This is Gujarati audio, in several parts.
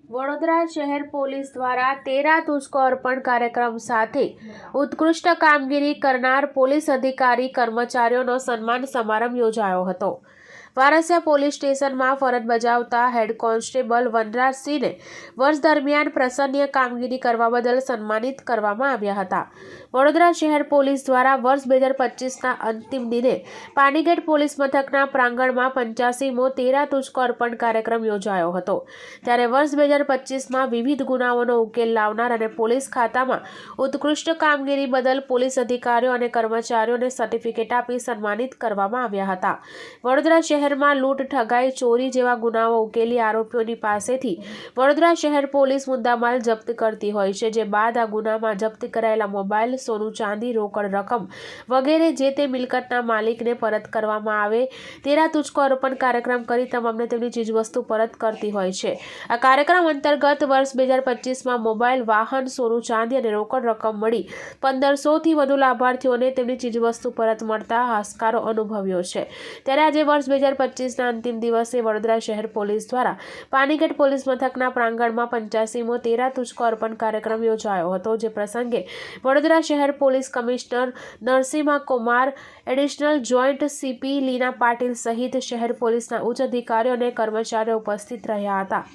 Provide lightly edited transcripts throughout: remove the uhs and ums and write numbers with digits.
વડોદરા શહેર પોલીસ દ્વારા 13 તુझको અર્પણ કાર્યક્રમ સાથે ઉત્કૃષ્ટ કામગીરી કરનાર પોલીસ અધિકારી કર્મચારીઓનો સન્માન સમારંભ યોજાયો હતો। વારસિયા પોલીસ સ્ટેશનમાં ફરજ બજાવતા હેડ કોન્સ્ટેબલ વનરાજસિંહને વર્ષ દરમિયાન પ્રશંસનીય કામગીરી કરવા બદલ સન્માનિત કરવામાં આવ્યા હતા। વડોદરા શહેર પોલીસ દ્વારા વર્ષ 2025ના અંતિમ દિને પાણીગેટ પોલીસ મથકના પ્રાંગણમાં 85મો 13 તુझको અર્પણ કાર્યક્રમ યોજાયો હતો। ત્યારે વર્ષ 2025માં વિવિધ ગુનાઓનો ઉકેલ લાવનાર અને પોલીસ ખાતામાં ઉત્કૃષ્ટ કામગીરી બદલ પોલીસ અધિકારીઓ અને કર્મચારીઓને સર્ટિફિકેટ આપી સન્માનિત કરવામાં આવ્યા હતા। વડોદરા શહેરમાં લૂંટ, ઠગાઈ, ચોરી જેવા ગુનાઓ ઉકેલી આરોપીઓની પાસેથી વડોદરા શહેર પોલીસ મુદ્દામાલ જપ્ત કરતી હોય છે, જે બાદ આ ગુનામાં જપ્ત કરાયેલા મોબાઈલ, સોનું, ચાંદી, રોકડ રકમ વગેરે જે તે મિલકતના માલિકને પરત કરવામાં આવે 13 તુझको અર્પણ કાર્યક્રમ કરી તમામને તેમની ચીજવસ્તુ પરત કરતી હોય છે। આ કાર્યક્રમ અંતર્ગત વર્ષ 2025માં મોબાઈલ, વાહન, સોનું, ચાંદી અને રોકડ રકમ મળી 1500થી વધુ લાભાર્થીઓને તેમની ચીજવસ્તુ પરત મળતા હાશકારો અનુભવ્યો છે। ત્યારે આજે વર્ષ 2025ના અંતિમ દિવસે વડોદરા શહેર પોલીસ દ્વારા પાણીગેટ પોલીસ મથકના પ્રાંગણમાં 85મો 13 તુझको અર્પણ કાર્યક્રમ યોજાયો હતો, જે પ્રસંગે વડોદરા શહેર police commissioner Narasimha Kumar, additional joint CP Leena Patil સહિત શહેર પોલીસના ઉચ્ચ અધિકારીઓ અને કર્મચારીઓ ઉપસ્થિત રહ્યા હતા।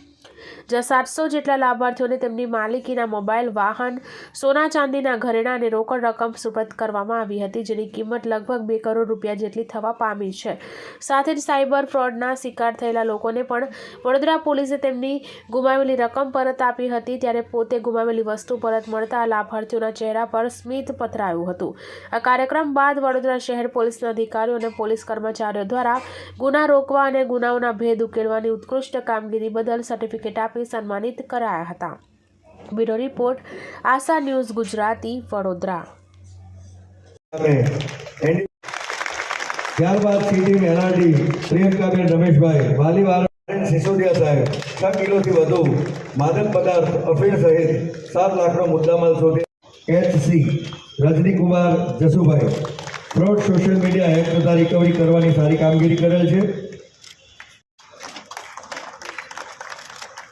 જ્યાં 700 જેટલા લાભાર્થીઓને તેમની માલિકીના મોબાઈલ, વાહન, સોના ચાંદીના ઘરેણાં અને રોકડ રકમ સુપરત કરવામાં આવી હતી, જેની કિંમત લગભગ 2 કરોડ રૂપિયા જેટલી થવા પામી છે। સાથે જ સાયબર ફ્રોડના શિકાર થયેલા લોકોને પણ વડોદરા પોલીસે તેમની ગુમાવેલી રકમ પરત આપી હતી। ત્યારે પોતે ગુમાવેલી વસ્તુ પરત મળતા લાભાર્થીઓના ચહેરા પર સ્મિત પથરાયું હતું। આ કાર્યક્રમ બાદ વડોદરા શહેર પોલીસના અધિકારીઓ અને પોલીસ કર્મચારીઓ દ્વારા ગુના રોકવા અને ગુનાઓના ભેદ ઉકેલવાની ઉત્કૃષ્ટ કામગીરી બદલ સર્ટિફિકેટ આપી સન્માનિત કરાયા હતા। બ્યુરો રિપોર્ટ, આશા ન્યૂઝ ગુજરાતી, વડોદરા। ત્યારબાદ સીટી એનઆરડી પ્રિયંકાબેન રમેશભાઈ, વાલી વાળા સિસોદિયા સાહેબ 6 કિલોથી વધુ માદક પદાર્થ, અફીણ સહિત 7 લાખનો મુદ્દામાલ શોધી HC Rajnikumar Jasubhai fraud social media hack તથા રિકવરી કરવાની સારી કામગીરી કરેલ છે।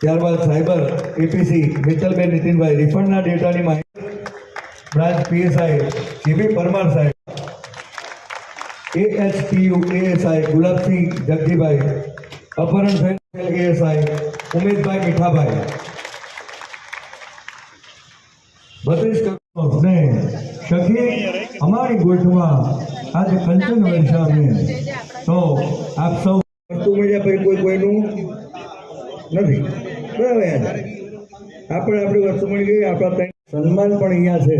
ત્યારબાદ સાયબર એપીસી મિત્તલબેન નીતિનભાઈ રિફંડના ડેટાની માહિતી બ્રાન્ચ પીએસઆઈ જીબી પરમાર સાહેબ, એએચટીયુ એએસઆઈ ગુલાબસિંહ જગજીભાઈ, અપહરણ થયેલ એએસઆઈ ઉમેશભાઈ મીઠાભાઈ 32 કરોડ ને સખી અમારી ગોઠમાં આજે કંચન વર્ષામે તો આપ સૌ કોઈનું નથી બરાબર। આપણી વસ્તુ મળી ગઈ, આપણા સન્માન પણ અહીંયા છે।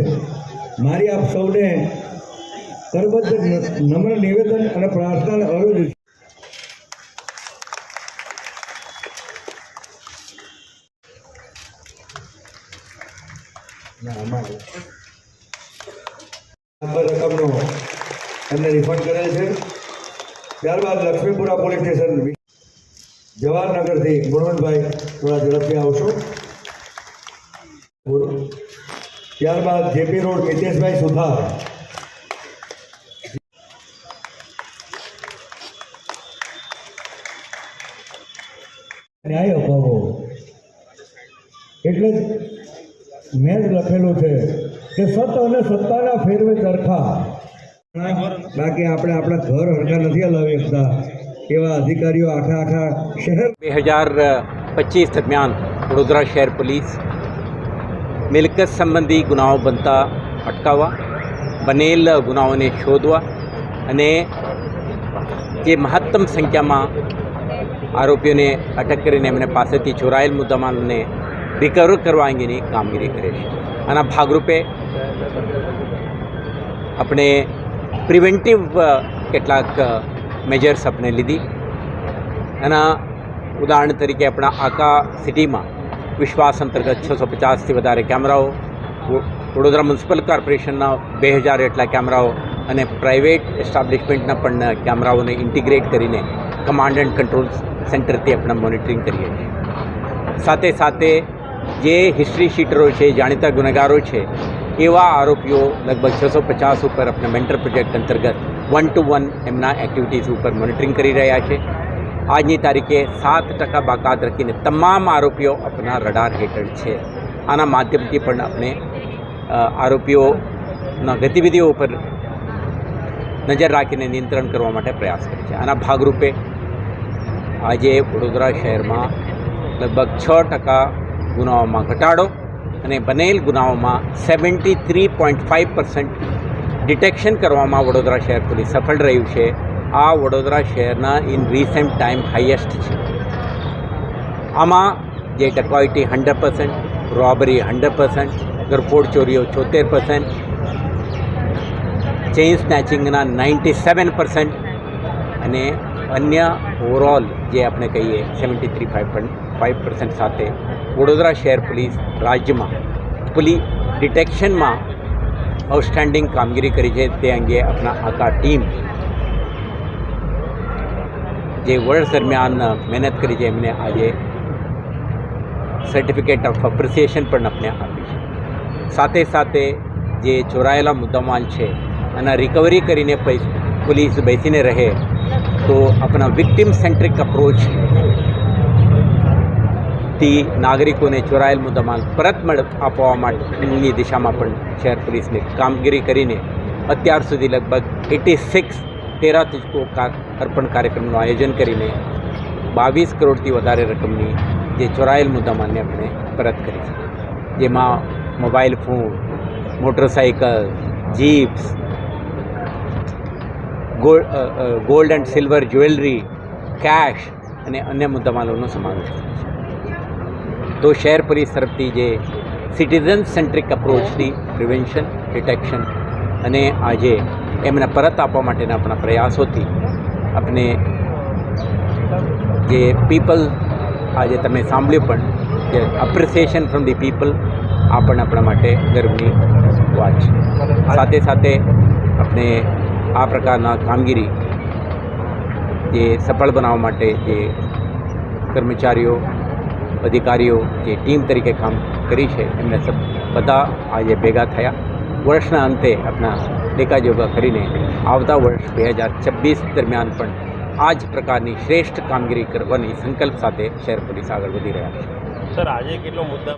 મારી આપ સૌને કરબદ્ધ નમ્ર નિવેદન અને પ્રાર્થના અનુરોધ રકમનો એમને રિફંડ કરેલ છે। ત્યારબાદ લક્ષ્મીપુરા પોલીસ સ્ટેશન જવાહરનગરથી ગુણવંતભાઈ થોડા ઝડપથી આવશો। ત્યારબાદ જેપી રોડ મિતેશભાઈ સુથાર, ન્યાય અભાવો એટલે જ મેં જ લખેલું છે કે સત અને સત્તાના ફેરવે ચરખા। બાકી આપણે આપણા ઘર હરખા નથી હલાવી શકતા એવા અધિકારીઓ આખા શહેર 2025 દરમિયાન વડોદરા શહેર પોલીસ મિલકત સંબંધી ગુનાઓ બનતા અટકાવવા, બનેલ ગુનાઓને શોધવા અને જે મહત્તમ સંખ્યામાં આરોપીઓને અટક કરીને એમને પાસેથી ચોરાયેલ મુદ્દામાલને રિકવર કરવા અંગેની કામગીરી કરે છે। આના ભાગરૂપે આપણે પ્રિવેન્ટિવ કેટલાક મેજર્સ આપણે લીધી। એના ઉદાહરણ તરીકે આપણા આખા સિટીમાં વિશ્વાસ અંતર્ગત 650થી વધારે કેમેરાઓ, વડોદરા મ્યુનિસિપલ કોર્પોરેશનના 2000 જેટલા કેમેરાઓ અને પ્રાઇવેટ એસ્ટાબ્લિશમેન્ટના પણ કેમેરાઓને ઇન્ટિગ્રેટ કરીને કમાન્ડ એન્ડ કંટ્રોલ સેન્ટરથી આપણે મોનિટરિંગ કરીએ છીએ। સાથે સાથે જે હિસ્ટ્રી શીટરો છે, જાણીતા ગુનેગારો છે, એવા આરોપીઓ લગભગ 650 ઉપર આપણે મેન્ટર પ્રોજેક્ટ અંતર્ગત 1-to-1 એમના એક્ટિવિટીઝ ઉપર મોનિટરિંગ કરી રહ્યા છે। આજની તારીખે 7% બાકાત રાખીને તમામ આરોપીઓ આપણા રડાર હેઠળ છે. આના માધ્યમથી પણ આપણે આરોપીઓના ગતિવિધિઓ ઉપર નજર રાખીને નિયંત્રણ કરવા માટે પ્રયાસ કરીએ છીએ. આના ભાગરૂપે આજે વડોદરા શહેરમાં લગભગ 6% ગુનાઓમાં ઘટાડો અને બનેલ ગુનાઓમાં 73.5% ડિટેક્શન કરવામાં વડોદરા શહેર પોલીસ સફળ રહ્યું છે. આ વડોદરા શહેરના ઇન રિસેન્ટ ટાઈમ હાઈએસ્ટ છે. આમાં જે ડકોઇટી 100%, રોબરી 100%, ગરફોડ ચોરીઓ 74%, ચેઇન સ્નેચિંગના 97% અને અન્ય ઓવરઓલ જે આપણે કહીએ 73.5% સાથે વડોદરા શહેર પોલીસ રાજ્યમાં ડિટેક્શનમાં આઉટસ્ટેન્ડિંગ કામગીરી કરી છે. તે અંગે આપણા આખા ટીમ જે વર્ષ દરમિયાન મહેનત કરી છે એમને આજે સર્ટિફિકેટ ઓફ એપ્રિસિએશન પણ આપણે આપી છે. સાથે સાથે જે ચોરાયેલા મુદ્દામાલ છે એના રિકવરી કરીને પોલીસ બેસીને રહે તો આપણા વિક્ટિમ સેન્ટ્રિક અપ્રોચથી નાગરિકોને ચોરાયેલ મુદ્દામાલ પરત આપવા માટેની દિશામાં પણ શહેર પોલીસને કામગીરી કરીને અત્યાર સુધી લગભગ 86 13 તુજકો અર્પણ કાર્યક્રમનું આયોજન કરીને 22 કરોડથી વધારે રકમની જે ચોરાયેલ મુદ્દામાલને આપણે પરત કરી છે. જેમાં mobile phone, motorcycle, jeeps, gold and silver jewellery, cash અને અન્ય મુદ્દામાલોનો સમાવેશ થાય છે. તો શહેર પોલીસ તરફથી જે સિટીઝન સેન્ટ્રિક અપ્રોચથી પ્રિવેન્શન, ડિટેક્શન અને આજે એમને પરત આપવા માટેના આપણા પ્રયાસોથી આપણે જે પીપલ આજે તમે સાંભળ્યું પણ જે એપ્રિસિએશન ફ્રોમ ધી પીપલ આ પણ આપણા માટે ગર્વની વાત છે. સાથે સાથે આપણે આ પ્રકારના કામગીરી જે સફળ બનાવવા માટે જે કર્મચારીઓ, અધિકારીઓ જે ટીમ તરીકે કામ કરી છે એમને બધા આજે ભેગા થયા. વર્ષના અંતે આપણા લેખાજોખા કરીને આવતા વર્ષ 2026 દરમિયાન પણ આ જ પ્રકારની શ્રેષ્ઠ કામગીરી કરવાની સંકલ્પ સાથે શહેર પોલીસ આગળ વધી રહ્યા છે. સર, આજે કેટલો મુદ્દા